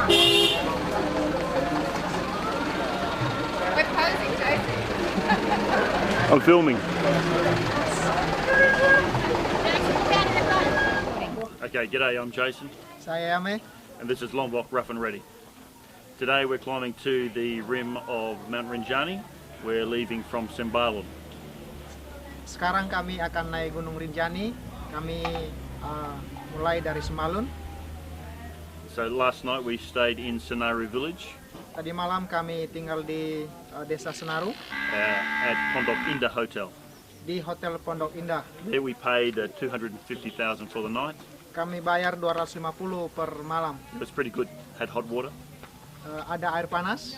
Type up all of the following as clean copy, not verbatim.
We're posing, Jason. I'm filming. Okay, g'day, I'm Jason. Saya Yame. And this is Lombok Rough and Ready. Today we're climbing to the rim of Mount Rinjani. We're leaving from Sembalun. Sekarang kami akan naik Gunung Rinjani. Kami mulai dari Sembalun. So last night we stayed in Senaru village. Tadi malam kami tinggal di desa Senaru. At Pondok Indah Hotel. Di Hotel Pondok Indah. There we paid 250,000 for the night. Kami bayar 250 per malam. That's pretty good. Had hot water. Ada air panas.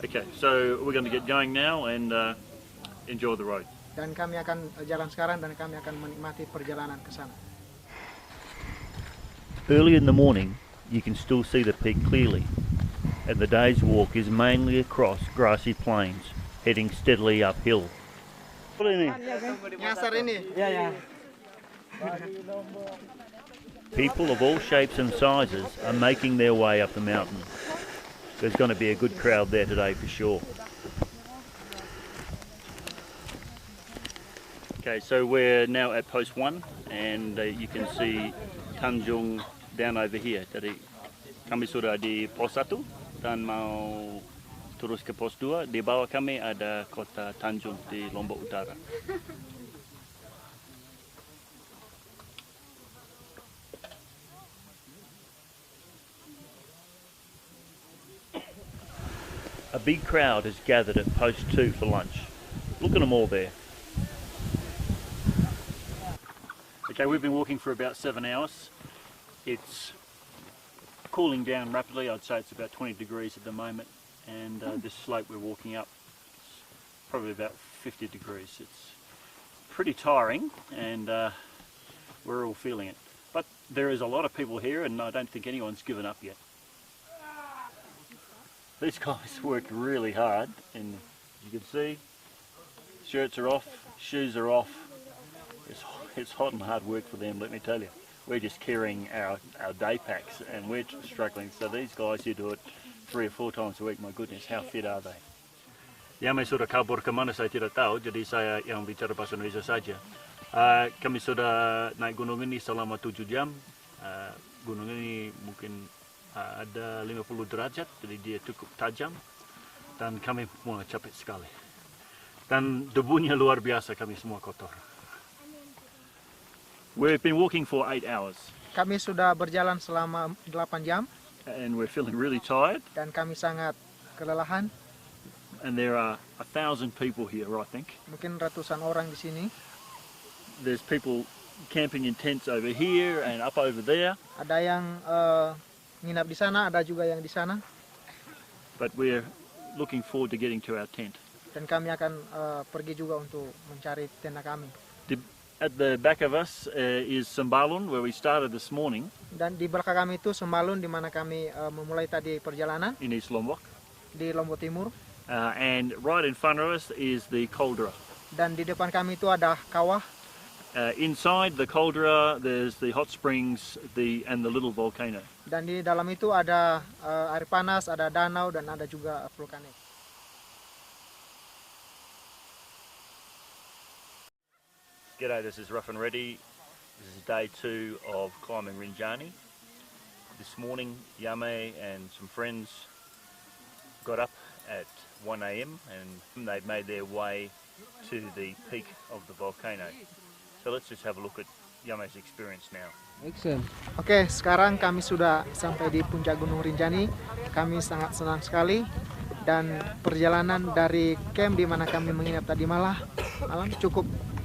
Okay, so we're going to get going now and enjoy the road. Dan kami akan jalan sekarang dan kami akan menikmati perjalanan ke sana. Early in the morning, you can still see the peak clearly, and the day's walk is mainly across grassy plains, heading steadily uphill. What ini? Nyasar ini. Ya. People of all shapes and sizes are making their way up the mountain. There's going to be a good crowd there today for sure. Okay, so we're now at post 1 and you can see Tanjung down over here. Jadi kami sudah di pos 1 dan mau terus ke pos 2. Di bawah kami ada kota Tanjung di Lombok Utara. A big crowd has gathered at post 2 for lunch. Look at them all there. Okay, we've been walking for about 7 hours. It's cooling down rapidly. I'd say it's about 20 degrees at the moment. And this slope we're walking up is probably about 50 degrees. It's pretty tiring and we're all feeling it. But there is a lot of people here and I don't think anyone's given up yet. These guys work really hard and you can see shirts are off, shoes are off. It's hot and hard work for them, let me tell you. We're just carrying our day packs and we're struggling. So these guys who do it 3 or 4 times a week, my goodness, how fit are they? Yame sudah kabur kemana saya tidak tahu, jadi saya yang bicara bahasa Indonesia saja. Kami sudah naik gunung ini selama 7 jam. Gunung ini mungkin ada 50 derajat, jadi dia cukup tajam. Dan kami mulai capek sekali. Dan debunya luar biasa, kami semua kotor. We've been walking for 8 hours. Kami sudah berjalan selama 8 jam. And we're feeling really tired. Dan kami sangat kelelahan. And there are 1,000 people here, I think. Mungkin ratusan orang di sini. There's people camping in tents over here and up over there. Ada yang nginap di sana, ada juga yang di sana. But we're looking forward to getting to our tent. Dan kami akan pergi juga untuk mencari tenda kami. At the back of us is Sembalun, where we started this morning. Dan di belakang kami itu Sembalun, di mana kami memulai tadi perjalanan. In East Lombok. Di Lombok Timur. And right in front of us is the caldera. Dan di depan kami itu ada kawah. Inside the caldera, there's the hot springs and the little volcano. Dan di dalam itu ada air panas, ada danau, dan ada juga vulkanik. G'day, this is Rough and Ready. This is day 2 of climbing Rinjani. This morning, Yame and some friends got up at 1 AM and they've made their way to the peak of the volcano. So let's just have a look at Yame's experience now. Oke, sekarang kami sudah sampai di puncak Gunung Rinjani. Kami sangat senang sekali dan perjalanan dari camp di mana kami menginap tadi malam cukup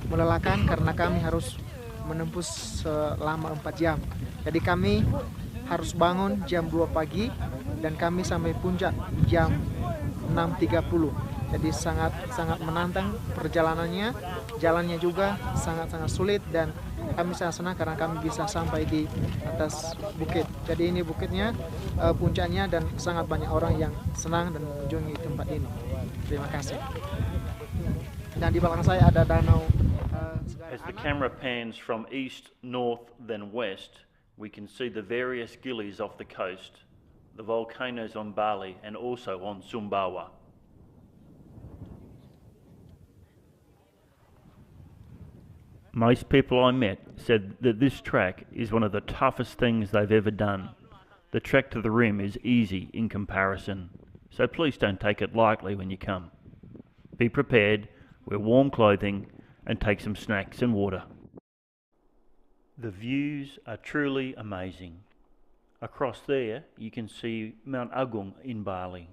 melelahkan karena kami harus menempuh selama 4 jam. Jadi kami harus bangun jam 2 pagi dan kami sampai puncak jam 6.30. Jadi sangat menantang perjalanannya. Jalannya juga sangat sulit dan kami sangat senang karena kami bisa sampai di atas bukit. Jadi ini bukitnya, puncaknya, dan sangat banyak orang yang senang dan mengunjungi tempat ini. Terima kasih. Dan di belakang saya ada danau. As the camera pans from east, north, then west, we can see the various gillies off the coast the volcanoes on Bali and also on Sumbawa. Most people I met said that this track is one of the toughest things they've ever done. The trek to the rim is easy in comparison, so please don't take it lightly when you come. Be prepared, wear warm clothing, and take some snacks and water. The views are truly amazing. Across there you can see Mount Agung in Bali.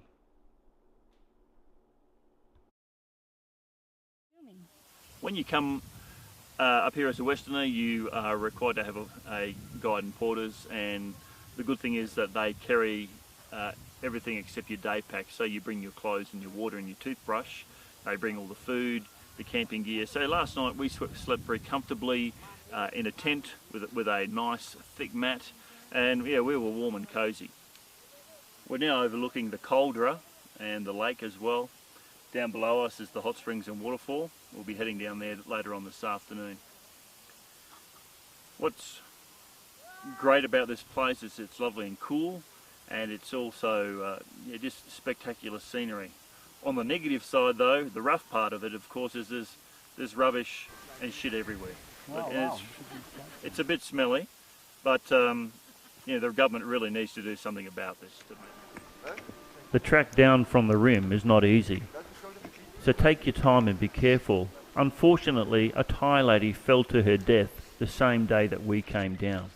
When you come up here as a Westerner, you are required to have a guide and porters, and the good thing is that they carry everything except your day pack. So you bring your clothes and your water and your toothbrush. They bring all the food, the camping gear. So last night we slept very comfortably in a tent with a nice thick mat, and yeah, we were warm and cozy. We're now overlooking the caldera and the lake as well. Down below us is the hot springs and waterfall. We'll be heading down there later on this afternoon. What's great about this place is it's lovely and cool, and it's also just spectacular scenery. On the negative side though, the rough part of it of course is there's rubbish and shit everywhere. Oh, And wow. it's a bit smelly, but the government really needs to do something about this. The track down from the rim is not easy, so take your time and be careful. Unfortunately, a Thai lady fell to her death the same day that we came down.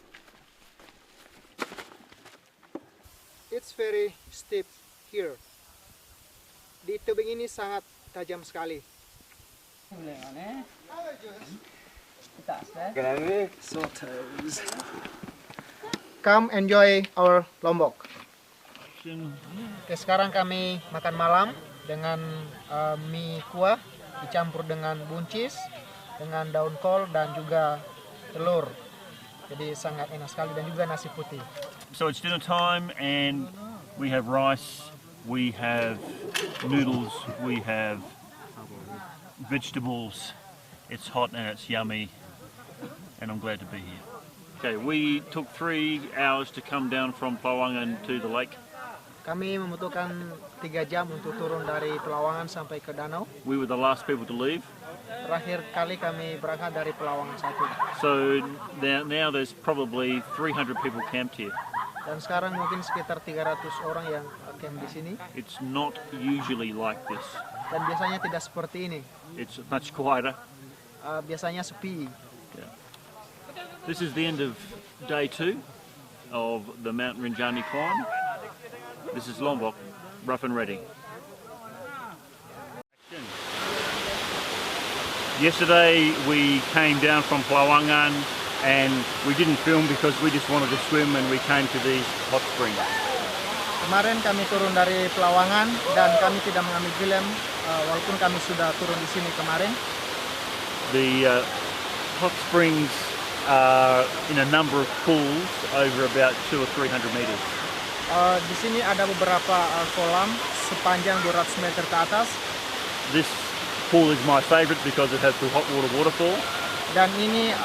It's very steep here. Di tebing ini sangat tajam sekali. Come enjoy our Lombok. Oke, sekarang kami makan malam dengan mie kuah dicampur dengan buncis, dengan daun kol dan juga telur. Jadi sangat enak sekali, dan juga nasi putih. So it's dinner time and we have rice, we have noodles, we have vegetables. It's hot and it's yummy, and I'm glad to be here. Okay, we took 3 hours to come down from Pelawangan to the lake. Kami membutuhkan 3 jam untuk turun dari Pelawangan sampai ke danau. We were the last people to leave. Terakhir kali kami berangkat dari Pelawangan 1. So now there's probably 300 people camped here. Dan sekarang mungkin sekitar 300 orang yang camp di sini. It's not usually like this. Dan biasanya tidak seperti ini. It's much quieter. Biasanya sepi. This is the end of day 2 of the Mount Rinjani climb. This is Lombok, rough and ready. Yesterday we came down from Pelawangan and we didn't film because we just wanted to swim, and we came to these hot springs. Kemarin kami turun dari Pelawangan dan kami tidak mengambil film walaupun kami sudah turun di sini kemarin. The hot springs are in a number of pools over about 200 or 300 meters. Di sini ada beberapa kolam sepanjang 200 meter ke atas. This pool is my favorite because it has the hot water waterfall. Dan ini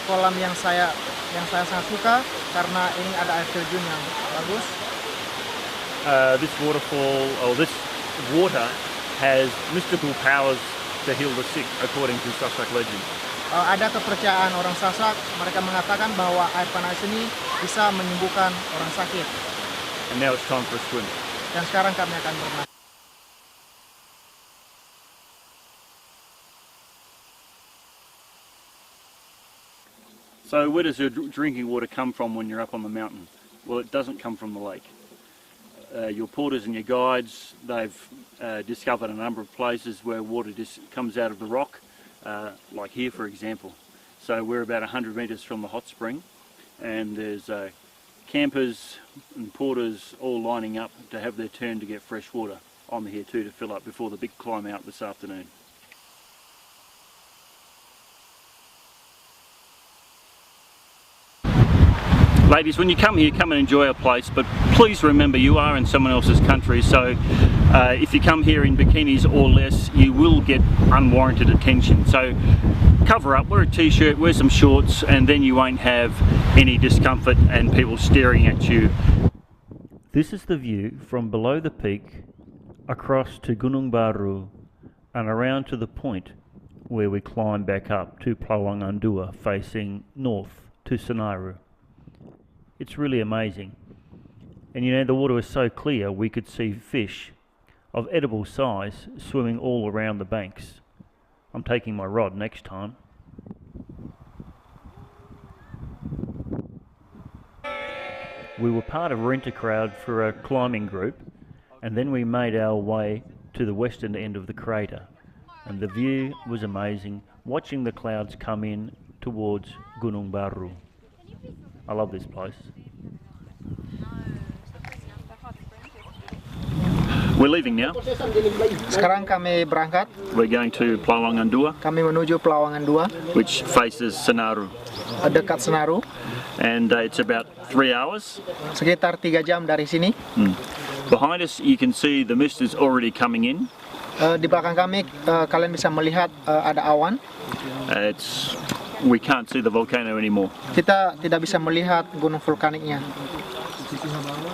kolam yang saya sangat suka karena ini ada air terjun yang bagus. This waterfall, or this water, has mystical powers to heal the sick, according to Sasak legend. Ada kepercayaan orang Sasak, mereka mengatakan bahwa air panas ini bisa menyembuhkan orang sakit. And now it's time for a swim. Dan sekarang kami akan berenang. So where does your drinking water come from when you're up on the mountain? Well, it doesn't come from the lake. Your porters and your guides, they've discovered a number of places where water just comes out of the rock, like here for example. So we're about 100 meters from the hot spring, and there's campers and porters all lining up to have their turn to get fresh water. I'm here too to fill up before the big climb out this afternoon. Ladies, when you come here, come and enjoy our place, but please remember you are in someone else's country, so if you come here in bikinis or less, you will get unwarranted attention. So cover up, wear a t-shirt, wear some shorts, and then you won't have any discomfort and people staring at you. This is the view from below the peak across to Gunung Baru and around to the point where we climb back up to Plawangandua facing north to Senaru. It's really amazing. And you know, the water was so clear we could see fish of edible size swimming all around the banks. I'm taking my rod next time. We were part of Rent-A-Crowd for a climbing group, and then we made our way to the western end of the crater, and the view was amazing, watching the clouds come in towards Gunung Baru. I love this place. We're leaving now. Sekarang kami berangkat. We're going to Plawangandua, Kami menuju Plawangandua, which faces Senaru, dekat Senaru. and it's about 3 hours. Sekitar 3 jam dari sini. Behind us you can see the mist is already coming in. Di belakang kami kalian bisa melihat ada awan. We can't see the volcano anymore. Kita tidak bisa melihat gunung vulkaniknya.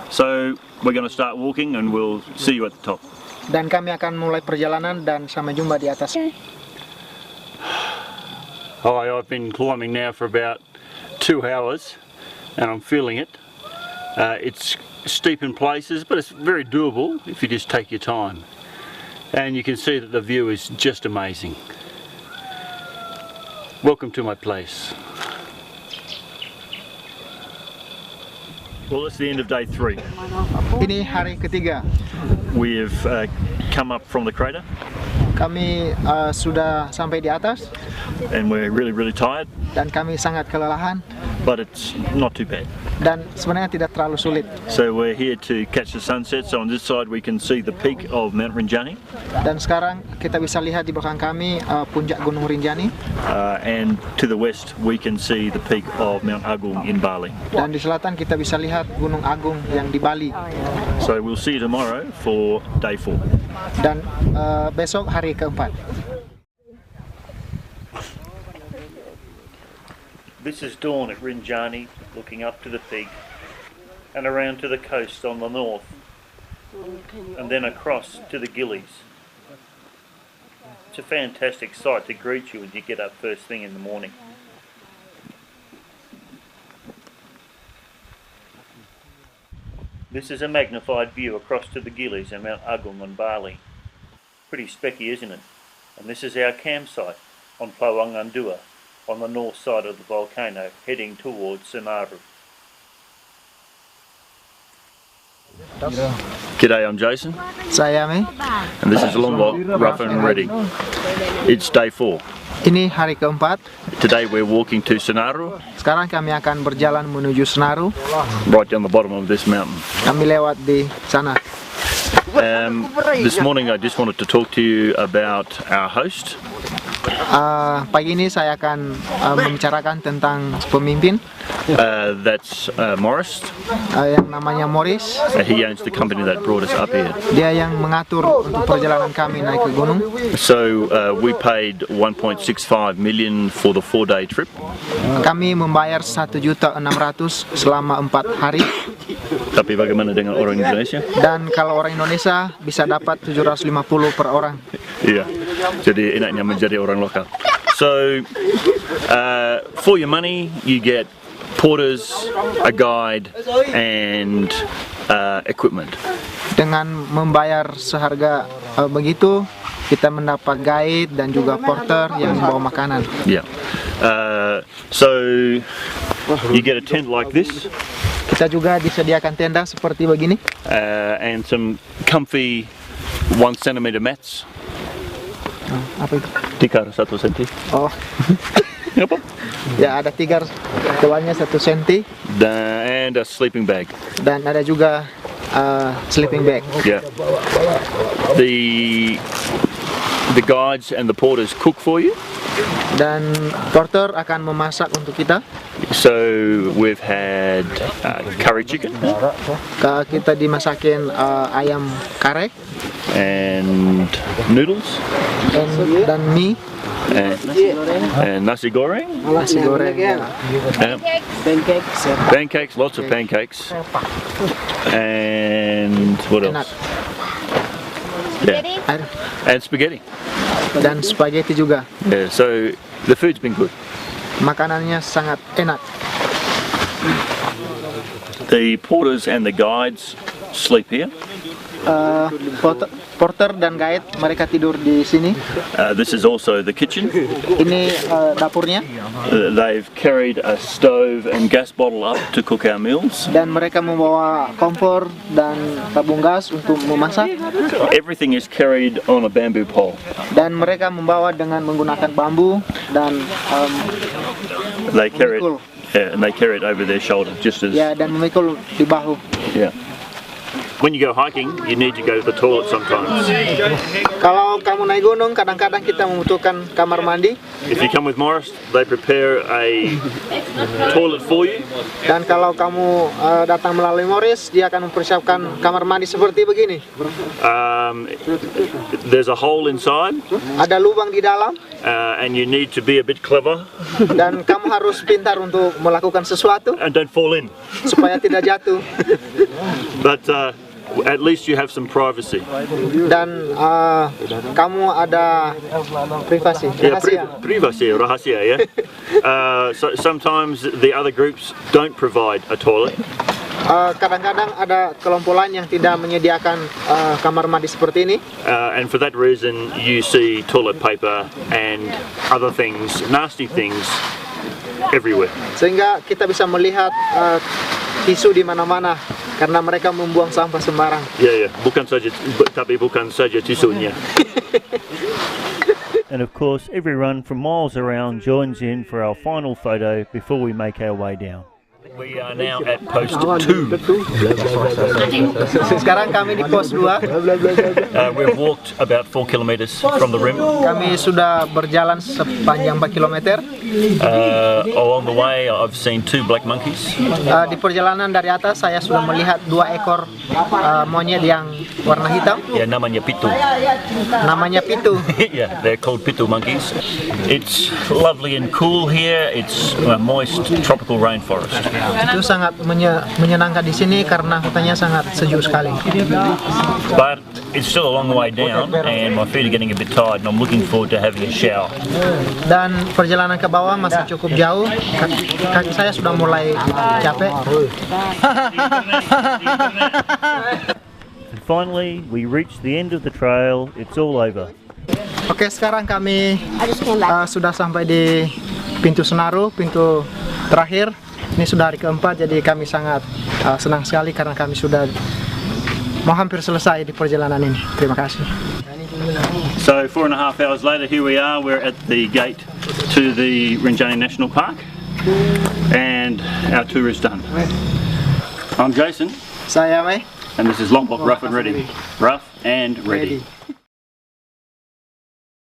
So we're going to start walking and we'll see you at the top. Dan kami akan mulai perjalanan dan sampai jumpa di atas. Hi, I've been climbing now for about 2 hours and I'm feeling it. It's steep in places, but it's very doable if you just take your time. And you can see that the view is just amazing. Welcome to my place. Well, that's the end of day 3. Ini hari ketiga. We have come up from the crater Kami sudah sampai di atas and we're really tired, dan kami sangat kelelahan but it's not too bad. dan sebenarnya tidak terlalu sulit. So we're here to catch the sunset. So on this side we can see the peak of Mount Rinjani, Dan sekarang kita bisa lihat di belakang kami puncak Gunung Rinjani, and to the west we can see the peak of Mount Agung in Bali. dan di selatan kita bisa lihat Gunung Agung yang di Bali. So we'll see you tomorrow for day 4. Dan besok hari keempat. This is dawn at Rinjani, looking up to the peak and around to the coast on the north, and then across to the Gillies. It's a fantastic sight to greet you when you get up first thing in the morning. This is a magnified view across to the Gillies and Mount Agung on Bali. Pretty specky, isn't it? And this is our campsite on Plawangandua, on the north side of the volcano, heading towards Senaru. G'day, I'm Jason, Saya Mei. and this is Lombok, rough and ready. It's day 4. Ini hari keempat. Today we're walking to Senaru, Sekarang kami akan berjalan menuju Senaru. right down the bottom of this mountain. Kami lewat di sana. This morning I just wanted to talk to you about our host. Pagi ini saya akan membicarakan tentang pemimpin That's Morris. yang namanya Morris. He owns the company that brought us up here. Dia yang mengatur untuk perjalanan kami naik ke gunung. So we paid 1.65 million for the 4-day trip. Kami membayar 1.600.000 selama 4 hari. Tapi bagaimana dengan orang Indonesia? Dan kalau orang Indonesia bisa dapat 750 per orang. Iya, jadi enaknya menjadi orang lokal. So, for your money, you get porters, a guide, and equipment. Dengan membayar seharga begitu, kita mendapat guide dan juga porter yang membawa makanan. Yeah. So, you get a tent like this. Kita juga disediakan tenda seperti begini. And some comfy 1 centimeter mats. Apa itu? Tikar 1 cm. Oh, Apa? ya ada tikar tebalnya 1 cm And a sleeping bag. dan ada juga sleeping bag. Yeah. The guides and the porters cook for you. Dan porter akan memasak untuk kita. So we've had curry chicken Kita dimasakin ayam kare and noodles dan mie and nasi goreng. Nasi goreng. Pancakes. Pancakes, lots of pancakes. And what else? Spaghetti. And spaghetti. Dan spaghetti juga. Yeah, so the food's been good. Makanannya sangat enak. The porters and the guides sleep here. Porter dan guide mereka tidur di sini. This is also the kitchen. Ini dapurnya. They've carried a stove and gas bottle up to cook our meals. Dan mereka membawa kompor dan tabung gas untuk memasak. Everything is carried on a bamboo pole. Dan mereka membawa dengan menggunakan bambu dan They carry it, memikul. and they carry it over their shoulder, just as Ya, dan memikul di bahu. yeah. When you go hiking, you need to go to the toilet sometimes. Kalau kamu naik gunung, kadang-kadang kita membutuhkan kamar mandi. If you come with Morris, they prepare a toilet for you. Dan kalau kamu datang melalui Morris, dia akan mempersiapkan kamar mandi seperti begini. There's a hole inside, Ada lubang di dalam, and you need to be a bit clever dan kamu harus pintar untuk melakukan sesuatu and don't fall in. supaya tidak jatuh. But at least you have some privacy. Dan kamu ada privasi, Yeah, rahasia. privacy, rahasia, yeah. So sometimes the other groups don't provide a toilet. Kadang-kadang ada kelompok lain yang tidak menyediakan kamar mandi seperti ini. And for that reason, you see toilet paper and other things, nasty things, everywhere. Sehingga kita bisa melihat tisu di mana-mana karena mereka membuang sampah sembarang. Yeah, bukan saja, tapi bukan saja tisunya. And of course, everyone from miles around joins in for our final photo before we make our way down. We are now at post 2. Sekarang kami di pos 2. We've walked about 4 kilometers from the rim. Kami sudah berjalan sepanjang 4 km. Along the way, I've seen 2 black monkeys. Di perjalanan dari atas saya sudah melihat 2 ekor monyet yang warna hitam. Yeah, namanya pitu. Namanya pitu. Yeah, they're called pitu monkeys. It's lovely and cool here. It's a moist tropical rainforest. Itu sangat menyenangkan di sini karena hutannya sangat sejuk sekali. But it's still a long way down, and my feet are getting a bit tired, and I'm looking forward to having a shower. Dan perjalanan ke bawah masih cukup jauh. Kaki saya sudah mulai capek. And finally, we reach the end of the trail. It's all over. Oke, sekarang kami sudah sampai di pintu Senaru, pintu terakhir. Ini sudah hari keempat, jadi kami sangat senang sekali karena kami sudah mau hampir selesai di perjalanan ini. Terima kasih. So 4.5 hours later, here we are. We're at the gate to the Rinjani National Park, and our tour is done. I'm Jason, Saya Mei. and this is Lombok Rough and Ready. Rough and Ready.